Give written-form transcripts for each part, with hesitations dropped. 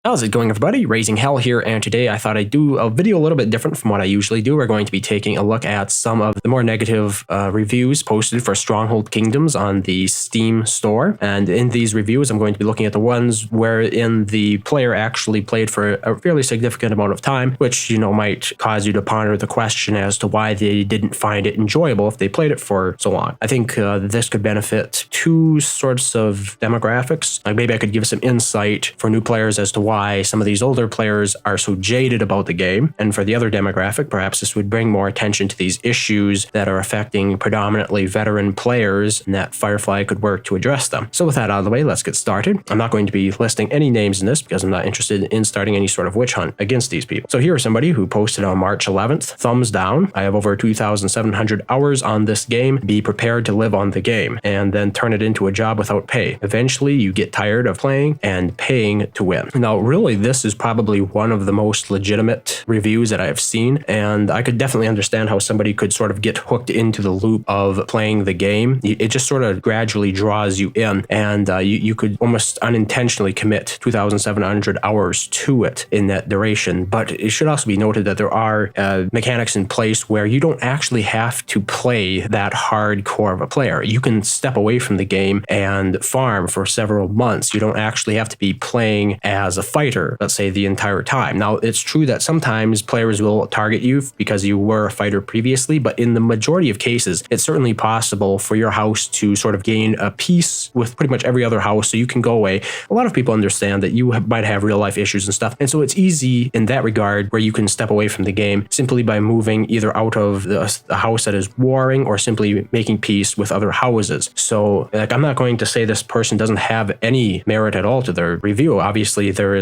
How's it going, everybody? RazingHel here, and today I thought I'd do a video a little bit different from what I usually do. We're going to be taking a look at some of the more negative reviews posted for Stronghold Kingdoms on the Steam store. And in these reviews, I'm going to be looking at the ones wherein the player actually played for a fairly significant amount of time, which, might cause you to ponder the question as to why they didn't find it enjoyable if they played it for so long. I think this could benefit two sorts of demographics. Like maybe I could give some insight for new players as to why some of these older players are so jaded about the game. And for the other demographic, perhaps this would bring more attention to these issues that are affecting predominantly veteran players, and that Firefly could work to address them. So with that out of the way, let's get started. I'm not going to be listing any names in this because I'm not interested in starting any sort of witch hunt against these people. So here's somebody who posted on March 11th, thumbs down. I have over 2,700 hours on this game. Be prepared to live on the game and then turn it into a job without pay. Eventually you get tired of playing and paying to win. Now, really, this is probably one of the most legitimate reviews that I have seen, and I could definitely understand how somebody could sort of get hooked into the loop of playing the game. It just sort of gradually draws you in, and you could almost unintentionally commit 2,700 hours to it in that duration. But it should also be noted that there are mechanics in place where you don't actually have to play that hardcore of a player. You can step away from the game and farm for several months. You don't actually have to be playing as a fighter, let's say, the entire time. Now, it's true that sometimes players will target you because you were a fighter previously, but in the majority of cases, it's certainly possible for your house to sort of gain a peace with pretty much every other house, so you can go away. A lot of people understand that you might have real life issues and stuff, and so it's easy in that regard where you can step away from the game simply by moving either out of the house that is warring or simply making peace with other houses. So, I'm not going to say this person doesn't have any merit at all to their review. Obviously, there is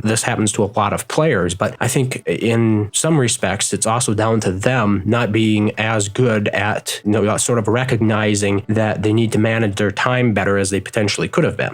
this happens to a lot of players, but I think in some respects it's also down to them not being as good at sort of recognizing that they need to manage their time better as they potentially could have been.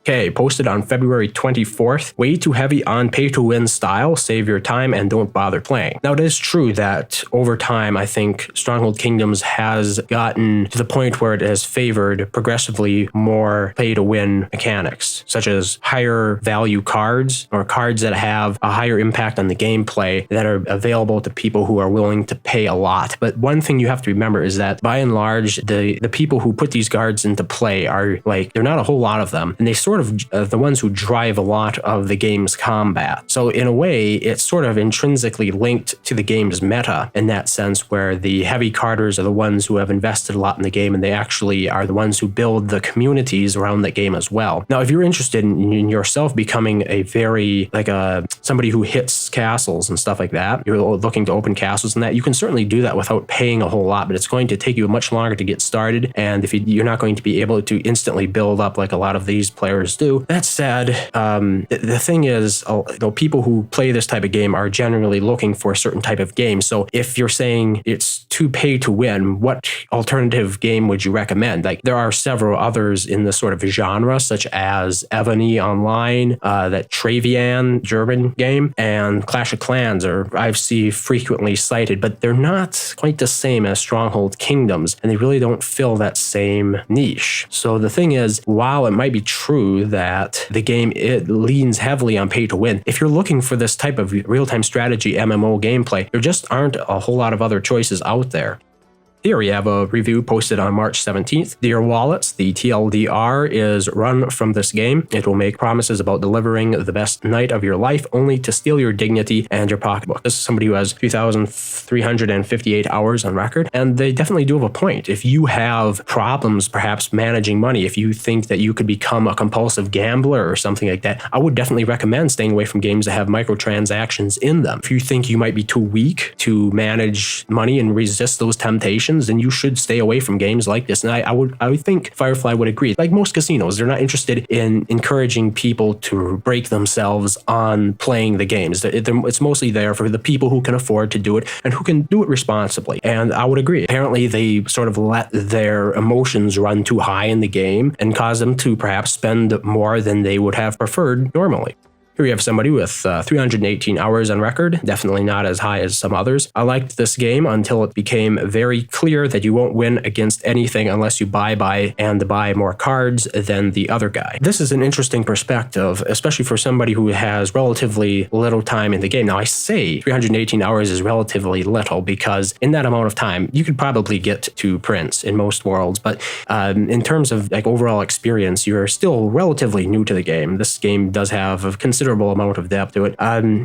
Okay, posted on February 24th, way too heavy on pay-to-win style, save your time and don't bother playing. Now, it is true that over time, I think Stronghold Kingdoms has gotten to the point where it has favored progressively more pay-to-win mechanics, such as higher value cards or cards that have a higher impact on the gameplay that are available to people who are willing to pay a lot. But one thing you have to remember is that by and large, the people who put these cards into play are they're not a whole lot of them, and they sort of the ones who drive a lot of the game's combat. So in a way, it's sort of intrinsically linked to the game's meta in that sense, where the heavy carders are the ones who have invested a lot in the game, and they actually are the ones who build the communities around the game as well. Now, if you're interested in yourself becoming a very, somebody who hits castles and stuff like that, you're looking to open castles and that, you can certainly do that without paying a whole lot, but it's going to take you much longer to get started, and if you're not going to be able to instantly build up like a lot of these players do. That said, the thing is, people who play this type of game are generally looking for a certain type of game. So if you're saying it's too pay to win, what alternative game would you recommend? There are several others in this sort of genre, such as Ebony Online, that Travian German game, and Clash of Clans I've seen frequently cited, but they're not quite the same as Stronghold Kingdoms, and they really don't fill that same niche. So the thing is, while it might be true that the game, it leans heavily on pay to win, if you're looking for this type of real-time strategy MMO gameplay, there just aren't a whole lot of other choices out there. Here we have a review posted on March 17th. Dear Wallets, the TLDR is run from this game. It will make promises about delivering the best night of your life only to steal your dignity and your pocketbook. This is somebody who has 2,358 hours on record, and they definitely do have a point. If you have problems perhaps managing money, if you think that you could become a compulsive gambler or something like that, I would definitely recommend staying away from games that have microtransactions in them. If you think you might be too weak to manage money and resist those temptations, then you should stay away from games like this. And I would think Firefly would agree. Like most casinos, they're not interested in encouraging people to break themselves on playing the games. It's mostly there for the people who can afford to do it and who can do it responsibly. And I would agree. Apparently, they sort of let their emotions run too high in the game and cause them to perhaps spend more than they would have preferred normally. Here we have somebody with 318 hours on record, definitely not as high as some others. I liked this game until it became very clear that you won't win against anything unless you buy more cards than the other guy. This is an interesting perspective, especially for somebody who has relatively little time in the game. Now, I say 318 hours is relatively little because in that amount of time, you could probably get to Prince in most worlds, but in terms of like overall experience, you're still relatively new to the game. This game does have a considerable amount of depth to it.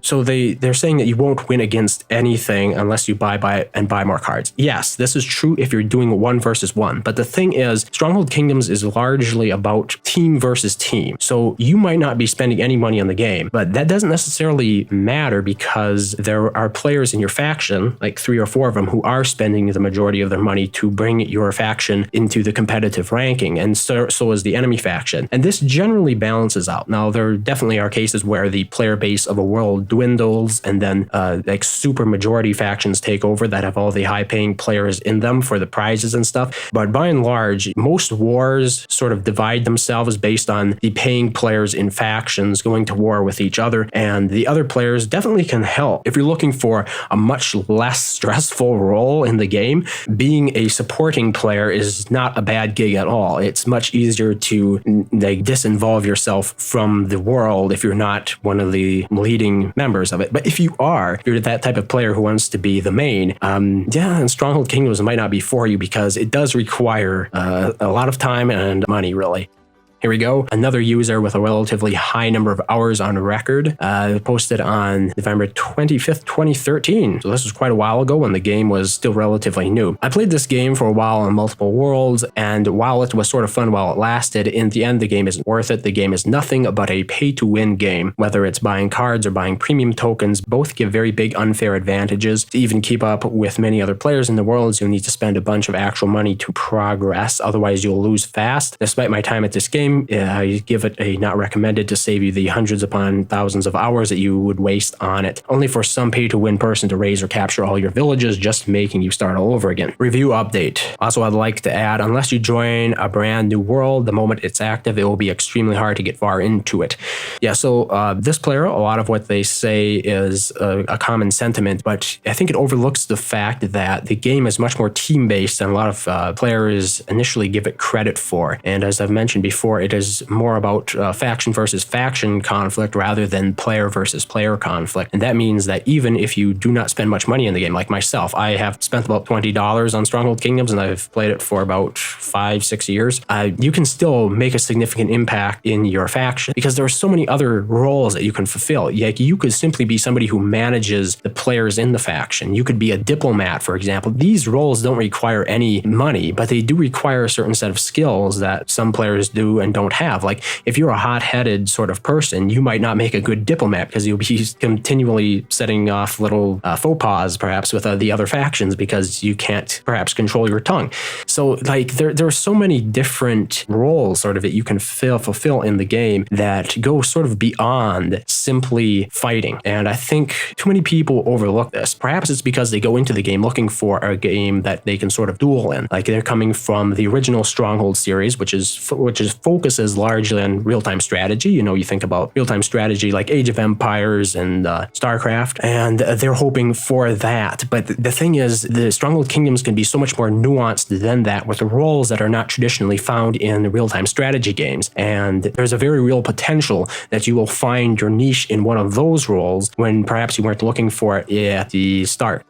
So they're saying that you won't win against anything unless you buy more cards. Yes, this is true if you're doing 1 versus 1. But the thing is, Stronghold Kingdoms is largely about team versus team. So you might not be spending any money on the game, but that doesn't necessarily matter because there are players in your faction, like 3 or 4 of them, who are spending the majority of their money to bring your faction into the competitive ranking, and so is the enemy faction. And this generally balances out. Now, there definitely are cases where the player base of a world dwindles and then like super majority factions take over that have all the high-paying players in them for the prizes and stuff. But by and large, most wars sort of divide themselves based on the paying players in factions going to war with each other, and the other players definitely can help. If you're looking for a much less stressful role in the game, being a supporting player is not a bad gig at all. It's much easier to like disinvolve yourself from the world if you're not one of the leading members of it. But if you're that type of player who wants to be the main, and Stronghold Kingdoms might not be for you because it does require a lot of time and money, really. Here we go. Another user with a relatively high number of hours on record posted on November 25th, 2013. So this was quite a while ago when the game was still relatively new. I played this game for a while on multiple worlds, and while it was sort of fun while it lasted, in the end, the game isn't worth it. The game is nothing but a pay-to-win game. Whether it's buying cards or buying premium tokens, both give very big unfair advantages. To even keep up with many other players in the worlds, you'll need to spend a bunch of actual money to progress. Otherwise, you'll lose fast. Despite my time at this game, I give it a not recommended to save you the hundreds upon thousands of hours that you would waste on it, only for some pay-to-win person to raise or capture all your villages, just making you start all over again. Review update. Also, I'd like to add, unless you join a brand new world, the moment it's active, it will be extremely hard to get far into it. Yeah, so this player, a lot of what they say is a common sentiment, but I think it overlooks the fact that the game is much more team-based than a lot of players initially give it credit for. And as I've mentioned before, it is more about faction versus faction conflict rather than player versus player conflict. And that means that even if you do not spend much money in the game, like myself, I have spent about $20 on Stronghold Kingdoms and I've played it for about 5-6 years, you can still make a significant impact in your faction because there are so many other roles that you can fulfill. Like, you could simply be somebody who manages the players in the faction. You could be a diplomat, for example. These roles don't require any money, but they do require a certain set of skills that some players do and don't have. Like, if you're a hot-headed sort of person, you might not make a good diplomat because you'll be continually setting off little faux pas perhaps with the other factions because you can't perhaps control your tongue. So like there are so many different roles sort of that you can fulfill in the game that go sort of beyond simply fighting. And I think too many people overlook this. Perhaps it's because they go into the game looking for a game that they can sort of duel in. Like, they're coming from the original Stronghold series, which focuses largely on real-time strategy. You know, you think about real-time strategy like Age of Empires and StarCraft, and they're hoping for that. But the thing is, the Stronghold Kingdoms can be so much more nuanced than that, with roles that are not traditionally found in real-time strategy games. And there's a very real potential that you will find your niche in one of those roles when perhaps you weren't looking for it at the start.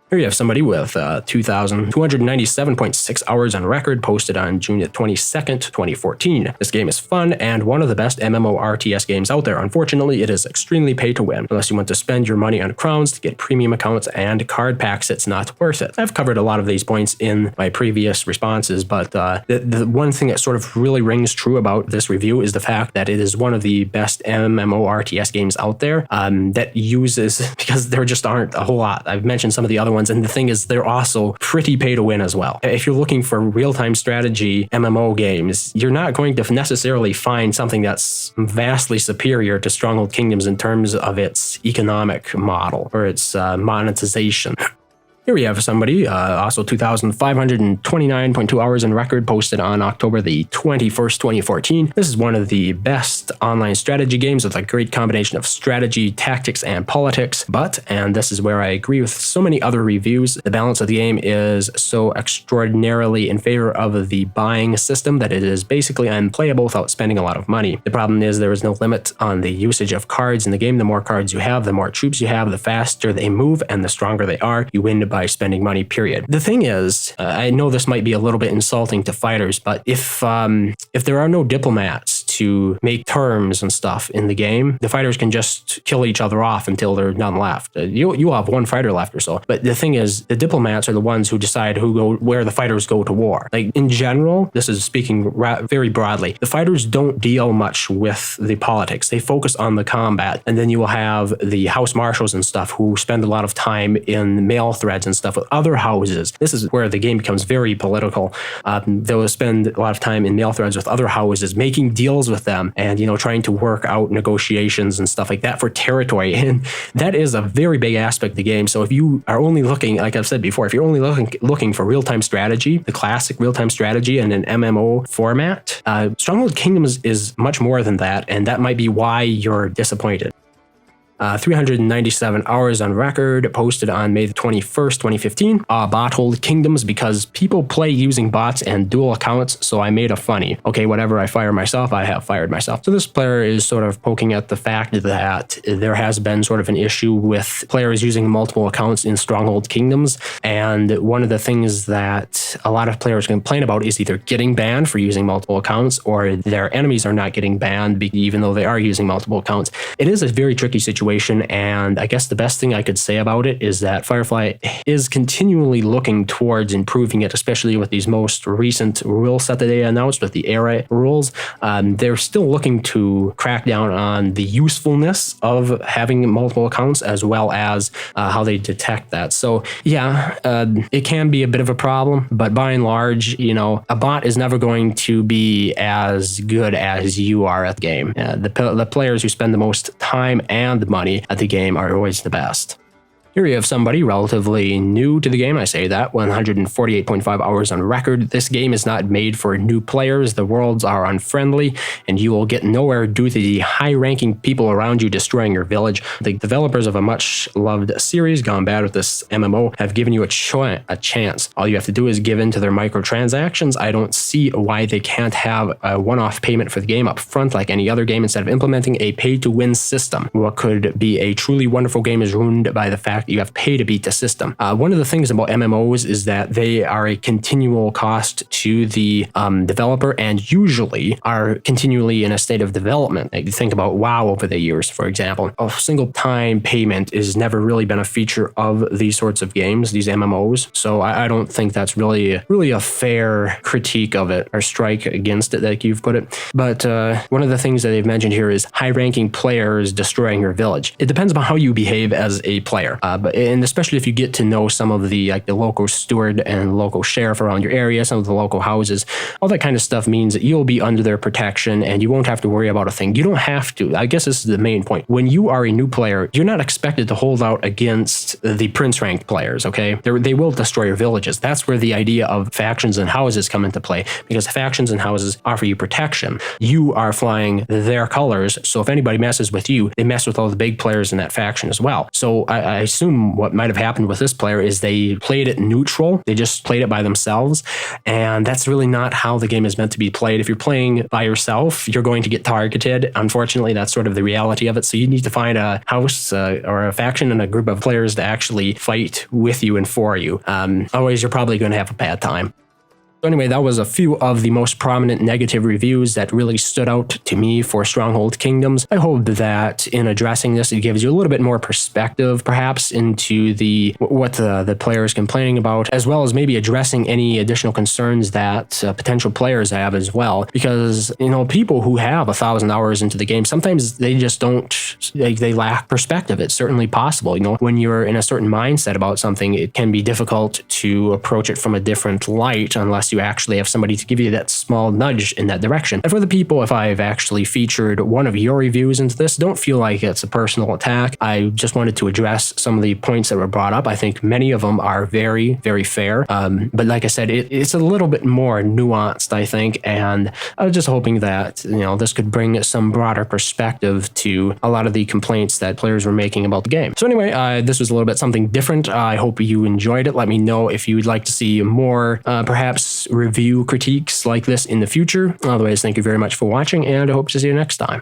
Here you have somebody with 2,297.6 hours on record, posted on June 22nd, 2014. This game is fun and one of the best MMORTS games out there. Unfortunately, it is extremely pay to win. Unless you want to spend your money on crowns to get premium accounts and card packs, it's not worth it. I've covered a lot of these points in my previous responses, but the one thing that sort of really rings true about this review is the fact that it is one of the best MMORTS games out there that uses, because there just aren't a whole lot. I've mentioned some of the other ones, and the thing is, they're also pretty pay to win as well. If you're looking for real-time strategy MMO games, you're not going to necessarily find something that's vastly superior to Stronghold Kingdoms in terms of its economic model or its monetization. Here we have somebody, also 2,529.2 hours in record, posted on October the 21st, 2014. This is one of the best online strategy games with a great combination of strategy, tactics, and politics. But, and this is where I agree with so many other reviews, the balance of the game is so extraordinarily in favor of the buying system that it is basically unplayable without spending a lot of money. The problem is there is no limit on the usage of cards in the game. The more cards you have, the more troops you have, the faster they move, and the stronger they are. You win by spending money, period. The thing is, I know this might be a little bit insulting to fighters, but if there are no diplomats to make terms and stuff in the game, the fighters can just kill each other off until there's none left. You'll have one fighter left or so. But the thing is, the diplomats are the ones who decide where the fighters go to war. Like in general, this is speaking very broadly, the fighters don't deal much with the politics. They focus on the combat. And then you will have the house marshals and stuff who spend a lot of time in mail threads and stuff with other houses. This is where the game becomes very political. They'll spend a lot of time in mail threads with other houses, making deals with them and, trying to work out negotiations and stuff like that for territory. And that is a very big aspect of the game. So if you are only looking, like I've said before, if you're only looking for real-time strategy, the classic real-time strategy in an MMO format, Stronghold Kingdoms is much more than that. And that might be why you're disappointed. 397 hours on record, posted on May the 21st, 2015. Bothold Kingdoms, because people play using bots and dual accounts, so I made a funny. Okay, whatever, I fire myself, I have fired myself. So this player is sort of poking at the fact that there has been sort of an issue with players using multiple accounts in Stronghold Kingdoms, and one of the things that a lot of players complain about is either getting banned for using multiple accounts, or their enemies are not getting banned even though they are using multiple accounts. It is a very tricky situation. And I guess the best thing I could say about it is that Firefly is continually looking towards improving it, especially with these most recent rule set that they announced with the era rules. They're still looking to crack down on the usefulness of having multiple accounts as well as how they detect that. So yeah, it can be a bit of a problem, but by and large, a bot is never going to be as good as you are at the game. The players who spend the most time and money at the game are always the best. Here we have somebody relatively new to the game. I say that, 148.5 hours on record. This game is not made for new players. The worlds are unfriendly, and you will get nowhere due to the high-ranking people around you destroying your village. The developers of a much-loved series, Gone Bad with this MMO, have given you a chance. All you have to do is give in to their microtransactions. I don't see why they can't have a one-off payment for the game up front like any other game instead of implementing a pay-to-win system. What could be a truly wonderful game is ruined by the fact you have to pay to beat the system. One of the things about MMOs is that they are a continual cost to the developer and usually are continually in a state of development. Like you think about WoW over the years, for example. A single time payment has never really been a feature of these sorts of games, these MMOs. So I don't think that's really a fair critique of it or strike against it, like you've put it. But one of the things that they've mentioned here is high-ranking players destroying your village. It depends on how you behave as a player. And especially if you get to know some of the local steward and local sheriff around your area, some of the local houses, all that kind of stuff means that you'll be under their protection and you won't have to worry about a thing. You don't have to. I guess this is the main point. When you are a new player, you're not expected to hold out against the prince ranked players, okay? They will destroy your villages. That's where the idea of factions and houses come into play, because factions and houses offer you protection. You are flying their colors, so if anybody messes with you, they mess with all the big players in that faction as well. So I assume what might have happened with this player is they played it neutral. They just played it by themselves. And that's really not how the game is meant to be played. If you're playing by yourself, you're going to get targeted. Unfortunately, that's sort of the reality of it. So you need to find a house or a faction and a group of players to actually fight with you and for you. Otherwise, you're probably going to have a bad time. So anyway, that was a few of the most prominent negative reviews that really stood out to me for Stronghold Kingdoms. I hope that in addressing this, it gives you a little bit more perspective, perhaps, into what the player is complaining about, as well as maybe addressing any additional concerns that potential players have as well. Because, people who have 1,000 hours into the game, sometimes they just don't, they lack perspective. It's certainly possible. When you're in a certain mindset about something, it can be difficult to approach it from a different light unless you to actually have somebody to give you that small nudge in that direction. And for the people, if I've actually featured one of your reviews into this, don't feel like it's a personal attack. I just wanted to address some of the points that were brought up. I think many of them are very, very fair. But like I said, it's a little bit more nuanced, I think, and I was just hoping that, this could bring some broader perspective to a lot of the complaints that players were making about the game. So anyway, this was a little bit something different. I hope you enjoyed it. Let me know if you would like to see more, perhaps review critiques like this in the future. Otherwise, thank you very much for watching, and I hope to see you next time.